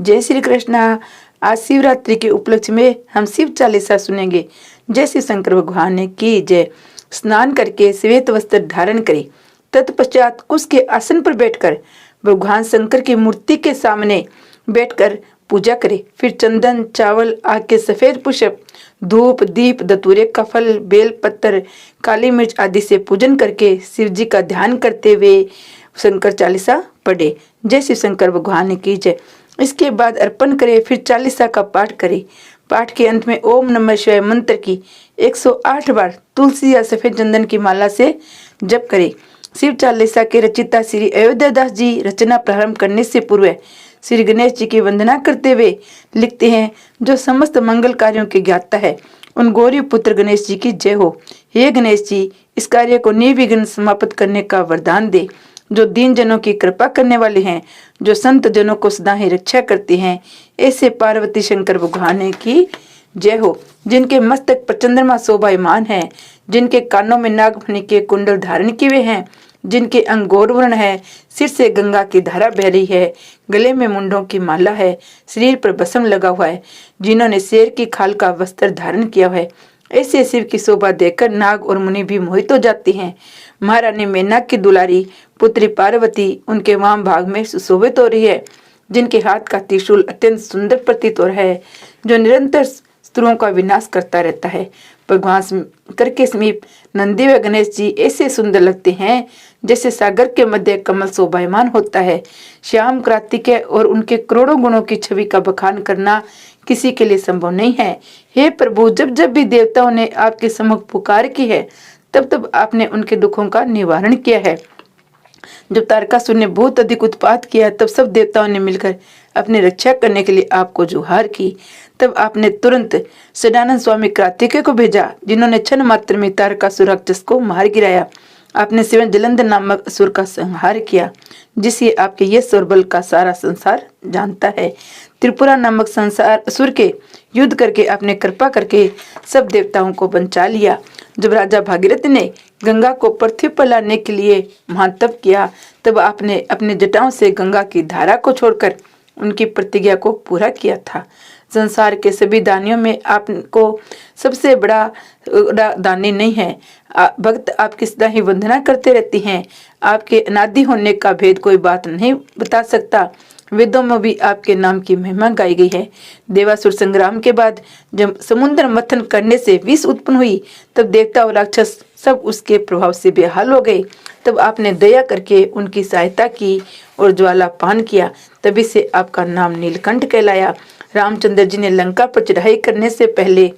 जय श्री कृष्णा। आज शिवरात्रि के उपलक्ष्य में हम शिव चालीसा सुनेंगे। जय श्री शंकर भगवान ने की जय। स्नान करके श्वेत वस्त्र धारण करे, तत्पश्चात कुश के आसन पर बैठकर भगवान शंकर की मूर्ति के सामने बैठकर पूजा करे। फिर चंदन, चावल, आग के सफेद पुष्प, धूप, दीप, धतूरे का फल, बेल पत्तर, काली मिर्च आदि से पूजन करके शिव जी का ध्यान करते हुए शंकर चालीसा पढ़े। जय शिव शंकर भगवान ने की जय। इसके बाद अर्पण करे, फिर चालीसा का पाठ करे। पाठ के अंत में ओम नमः शिवाय मंत्र की 108 बार तुलसी या सफेद चंदन की माला से जप करे। शिव चालीसा के रचिता श्री अयोध्यादास जी रचना प्रारंभ करने से पूर्व श्री गणेश जी की वंदना करते हुए लिखते हैं, जो समस्त मंगल कार्यों के ज्ञाता है, उन गौरी पुत्र गणेश जी की जय हो। हे गणेश जी, इस कार्य को निर्विघ्न समाप्त करने का वरदान दे। जो दीन जनों की कृपा करने वाले हैं, जो संत जनों को सदा ही रक्षा करते हैं, ऐसे पार्वती शंकर भगवान की जय हो। जिनके मस्तक पर चंद्रमा शोभायमान है, जिनके कानों में नागमणि के कुंडल धारण किए हुए हैं, जिनके अंग गौरवर्ण है, सिर से गंगा की धारा बह रही है, गले में मुंडों की माला है, शरीर पर भस्म लगा हुआ है, जिन्होंने शेर की खाल का वस्त्र धारण किया है, ऐसे शिव की शोभा देखकर नाग और मुनि भी मोहित हो जाते हैं। महारानी मेनका की दुलारी पुत्री पार्वती उनके वाम भाग में सुशोभित हो रही है, जिनके हाथ का त्रिशूल अत्यंत सुंदर प्रतीत हो रहा है, जो निरंतर शत्रुओं का विनाश करता रहता है। भगवान शंकर के समीप नंदी व गणेश जी ऐसे सुंदर लगते हैं जैसे सागर के मध्य कमल शोभायमान होता है। श्याम कार्तिकेय और उनके करोड़ों गुणों की छवि का बखान करना किसी के लिए संभव नहीं है। हे प्रभु, जब जब भी देवताओं ने आपके सम्मुख पुकार की है, तब तब आपने उनके दुखों का निवारण किया है। जब तारकासुर ने बहुत अधिक उत्पात किया, तब सब देवताओं ने मिलकर अपनी रक्षा करने के लिए आपको जुहार की। तब आपने तुरंत सदानंद स्वामी कार्तिकेय को भेजा, जिन्होंने क्षण मात्र में तारकासुर राक्षस को मार गिराया। आपने शिवन जलंधर नामक असुर का संहार किया, जिससे आपके यश और बल का सारा संसार जानता है। त्रिपुरा नामक संसार असुर के युद्ध करके आपने कृपा करके सब देवताओं को बचा लिया। जब राजा भागीरथ ने गंगा को पृथ्वी पर लाने के लिए महातप किया, तब आपने अपने जटाओं से गंगा की धारा को छोड़कर उनकी प्रतिज्ञा को पूरा किया था। संसार के सभी दानियों में आपको सबसे बड़ा दानी नहीं है। भक्त आपकी सदा ही वंदना करते रहती हैं। आपके अनादि होने का भेद कोई बात नहीं बता सकता। वेदों में भी आपके नाम की महिमा गाई गई है। देवासुर संग्राम के बाद जब समुद्र मंथन करने से विष उत्पन्न हुई, तब देवता और राक्षस सब उसके प्रभाव से बेहाल हो गए। तब आपने दया करके उनकी सहायता की और ज्वाला पान किया। तभी से आपका नाम नीलकंठ कहलाया। रामचंद्र जी ने लंका पर चढ़ाई करने से पहले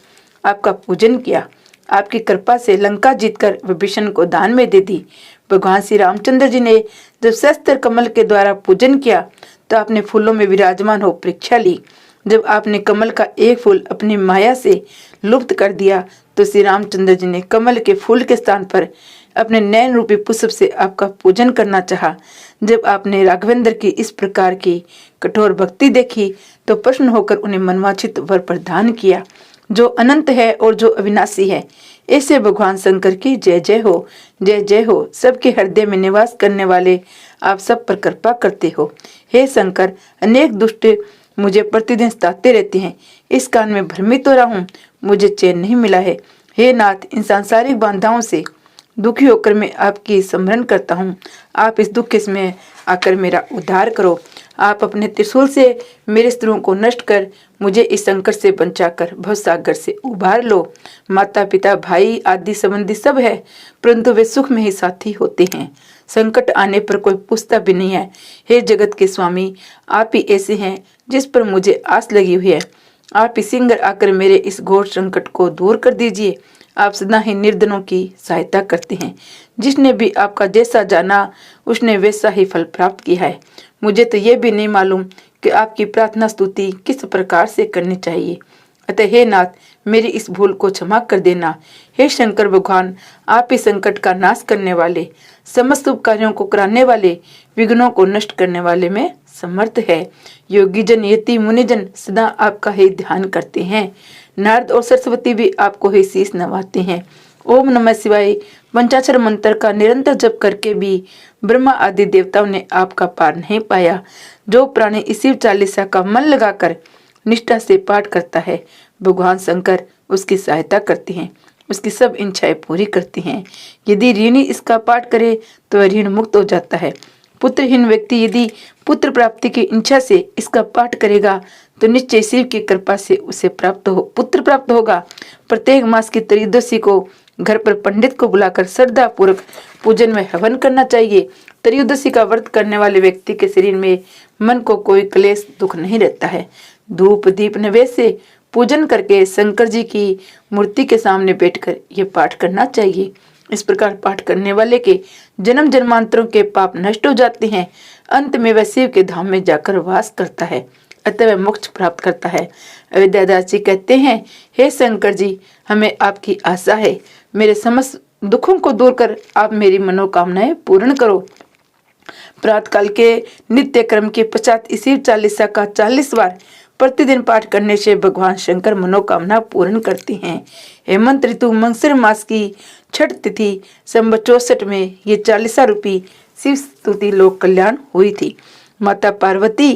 आपका पूजन किया। आपकी कृपा से लंका जीतकर विभीषण को दान में दे दी। भगवान श्री रामचंद्र जी ने जब शस्त्र कमल के द्वारा पूजन किया, तो आपने फूलों में विराजमान हो परीक्षा ली। जब आपने कमल का एक फूल अपनी माया से लुप्त कर दिया, तो श्री रामचंद्र जी ने कमल के फूल के स्थान पर अपने नयन रूपी पुष्प से आपका पूजन करना चाहा। जब आपने राघवेंद्र की इस प्रकार की कठोर भक्ति देखी, तो प्रसन्न होकर उन्हें मनवांछित वर प्रदान किया, जो अनंत है और जो अविनाशी है। ऐसे भगवान शंकर की जय जय हो, जय जय हो। सबके हृदय में निवास करने वाले आप सब पर कृपा करते हो। हे शंकर, अनेक दुष्ट मुझे प्रतिदिन सताते रहते हैं। इस कारण में भ्रमित हो रहा हूँ, मुझे चैन नहीं मिला है। हे नाथ, इन सांसारिक बाधाओं से दुखी होकर मैं आपकी स्मरण करता हूँ। आप इस दुख के समय आकर मेरा उद्धार करो। आप अपने त्रिशूल से मेरे शत्रुओं को नष्ट कर मुझे इस संकट से बचाकर भवसागर से उबार लो। माता पिता भाई आदि संबंधी सब है, परंतु वे सुख में ही साथी होते हैं, संकट आने पर कोई पूछता भी नहीं है। हे जगत के स्वामी, आप ही ऐसे हैं जिस पर मुझे आस लगी हुई है। आप ही शीघ्र आकर मेरे इस घोर संकट को दूर कर दीजिए। आप सदा ही निर्धनों की सहायता करते हैं। जिसने भी आपका जैसा जाना, उसने वैसा ही फल प्राप्त किया है। मुझे तो ये भी नहीं मालूम कि आपकी प्रार्थना स्तुति किस प्रकार से करनी चाहिए। अतः हे नाथ, मेरी इस भूल को क्षमा कर देना। हे शंकर भगवान, आप ही संकट का नाश करने वाले, समस्त शुभ कार्यों को कराने वाले, विघ्नों को नष्ट करने वाले में समर्थ है। योगी जन, यति मुनिजन सदा आपका ही ध्यान करते हैं। नारद और सरस्वती भी आपको ही शीश नवाते हैं। ओम नमः शिवाय पंचाक्षर मंत्र का निरंतर जप करके भी ब्रह्मा आदि देवताओं ने आपका पार नहीं पाया। जो प्राणी इस शिव चालीसा का मन लगाकर निष्ठा से पाठ करता है, भगवान शंकर उसकी सहायता करते हैं, उसकी सब इच्छाएं पूरी करती हैं। यदि ऋणी इसका पाठ करे तो वह ऋण मुक्त हो जाता है। पुत्रहीन व्यक्ति यदि पुत्र प्राप्ति की इच्छा से इसका पाठ करेगा तो निश्चय शिव की कृपा से उसे पुत्र प्राप्त होगा। प्रत्येक मास की त्रयोदशी को घर पर पंडित को बुलाकर श्रद्धा पूर्वक पूजन में हवन करना चाहिए। त्रयोदशी का व्रत करने वाले व्यक्ति के शरीर में मन को कोई क्लेश दुख नहीं रहता है। धूप दीप नैवेद्य से पूजन करके शंकर जी की मूर्ति के सामने बैठकर ये पाठ करना चाहिए। इस प्रकार पाठ करने वाले के जन्म जन्मांतरों के पाप नष्ट हो जाते हैं। अंत में वह शिव के धाम में जाकर वास करता है, अतः वह मोक्ष प्राप्त करता है। अविद्यादास जी कहते हैं, हे शंकर जी, हमें आपकी आशा है। मेरे समस्त दुखों को दूर कर आप मेरी मनोकामनाएं पूर्ण करो। प्रातःकाल के नित्य क्रम के पश्चात शिव चालीसा का 40 बार प्रतिदिन पाठ करने से भगवान शंकर मनोकामना पूर्ण करते हैं। हेमंत ऋतु मंगसर मास की छठ तिथि संवत 64 में ये 40 रूपी शिव स्तुति लोक कल्याण हुई थी। माता पार्वती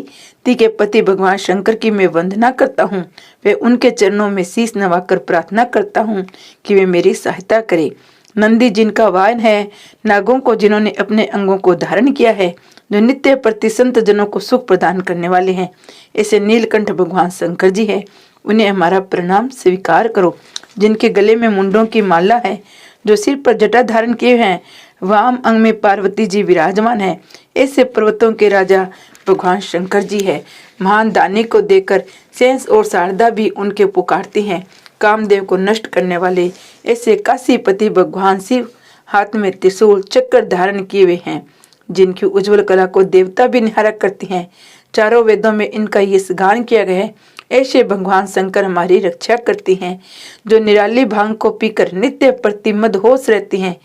के पति भगवान शंकर की मैं वंदना करता हूँ। वे उनके चरणों में शीश नवाकर प्रार्थना करता हूँ कि वे मेरी सहायता करे। नंदी जिनका वाहन है, नागों को जिन्होंने अपने अंगों को धारण किया है, जो नित्य प्रति संत जनों को सुख प्रदान करने वाले हैं, ऐसे नीलकंठ भगवान शंकर जी है। उन्हें हमारा प्रणाम स्वीकार करो। जिनके गले में मुंडों की माला है, जो सिर पर जटा धारण किए हैं, वाम अंग में पार्वती जी विराजमान है, ऐसे पर्वतों के राजा भगवान शंकर जी है। महान दानी को देखकर सेंस और शारदा भी उनके पुकारते हैं। कामदेव को नष्ट करने वाले ऐसे काशीपति भगवान शिव हाथ में त्रिशूल चक्र धारण किए हुए हैं, जिनकी उज्जवल कला को देवता भी निहारा करते हैं। चारों वेदों में इनका ये गान किया गया है। ऐसे भगवान शंकर हमारी रक्षा करते हैं। जो निराली भांग को पीकर नित्य प्रति मदहोश रहते हैं,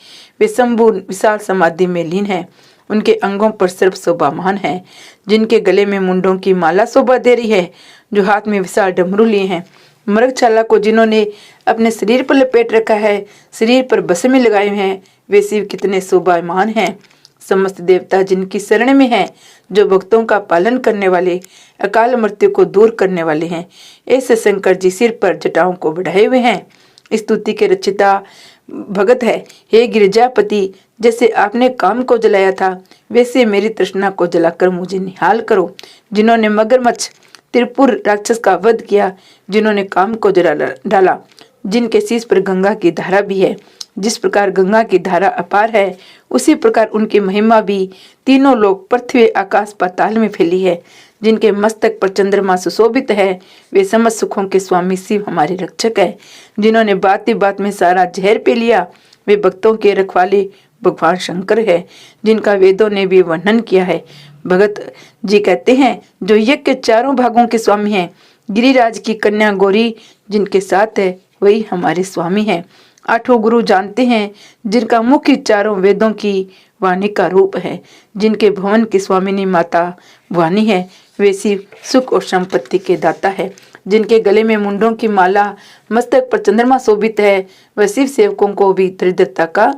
वे शंभु विशाल समाधि में लीन है। उनके अंगों पर सर्प शोभामान है। जिनके गले में मुंडों की माला शोभा दे रही है, जो हाथ में विशाल डमरू लिए हैं। मृगछाला को जिन्होंने अपने शरीर पर लपेट रखा है, शरीर पर बसमें लगाए हैं, वे शिव कितने शोभामान हैं। समस्त देवता जिनकी शरण में हैं, जो भक्तों का पालन करने वाले, अकाल मृत्यु को दूर करने वाले हैं, ऐसे शंकर जी सिर पर जटाओं को बढ़ाए हुए हैं। स्तुति के रचिता भगत है। हे गिरिजापति, जैसे आपने काम को जलाया था, वैसे मेरी तृष्णा को जलाकर मुझे निहाल करो। जिन्होंने मगरमच्छ त्रिपुर राक्षस का वध किया, जिन्होंने काम को जला डाला, जिनके शीश पर गंगा की धारा भी है। जिस प्रकार गंगा की धारा अपार है, उसी प्रकार उनकी महिमा भी तीनों लोक पृथ्वी आकाश पाताल में फैली है। जिनके मस्तक पर चंद्रमा सुशोभित है, वे समस्त सुखों के स्वामी शिव हमारे रक्षक है। जिन्होंने बात ही बात में सारा जहर पी लिया, वे भक्तों के रखवाले भगवान शंकर है, जिनका वेदों ने भी वर्णन किया है। भगत जी कहते हैं, जो यज्ञ के चारों भागों के स्वामी हैं, गिरिराज की कन्या गौरी जिनके साथ है, वही हमारे स्वामी है। 8 गुरु जानते हैं, जिनका मुख्य चारों वेदों की वाणी का रूप है। जिनके भवन की स्वामिनी माता वाणी है, वे शिव सुख और संपत्ति के दाता है। जिनके गले में मुंडों की माला, मस्तक पर चंद्रमा शोभित है, वह शिव सेवकों को भी दरिद्रता का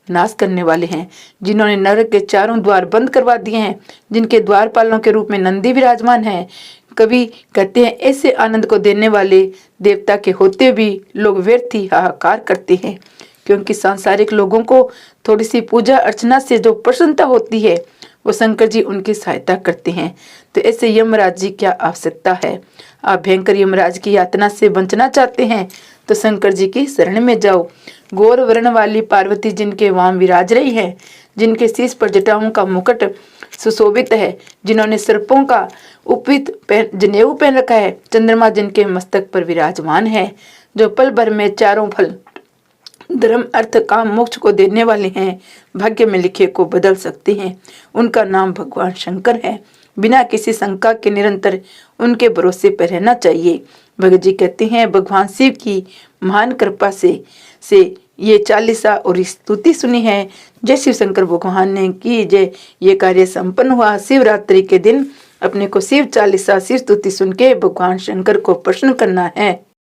नाश करने वाले हैं। जिन्होंने नरक के चारों द्वार बंद करवा दिए हैं, जिनके द्वारपालों के रूप में नंदी विराजमान है। कवि कहते हैं, ऐसे आनंद को देने वाले देवता के होते भी लोग व्यर्थ ही हाहाकार करते हैं, क्योंकि सांसारिक लोगों को थोड़ी सी पूजा अर्चना से जो प्रसन्नता होती है, वो शंकर जी उनकी सहायता करते हैं। तो ऐसे यमराज जी क्या आवश्यकता है। आप भयंकर यमराज की यातना से बचना चाहते हैं तो शंकर जी की शरण में जाओ। गौर वर्ण वाली पार्वती जिनके वाम विराज रही है, जिनके शीश पर जटाओं का मुकुट सुशोभित है, जिन्होंने सर्पों का उपवित जनेऊ पहन रखा है, चंद्रमा जिनके मस्तक पर विराजमान है, जो पल भर में चारों फल धर्म अर्थ काम मोक्ष को देने वाले हैं, भाग्य में लिखे को बदल सकते हैं, उनका नाम भगवान शंकर है। बिना किसी शंका के निरंतर उनके भरोसे पर रहना चाहिए। भगत जी कहते हैं, भगवान शिव की महान कृपा से ये 40 और स्तुति सुनी है। जय शिव शंकर भगवान ने की जय। ये कार्य संपन्न हुआ। शिवरात्रि के दिन अपने को शिव 40 शिव स्तुति सुन के भगवान शंकर को प्रसन्न करना है।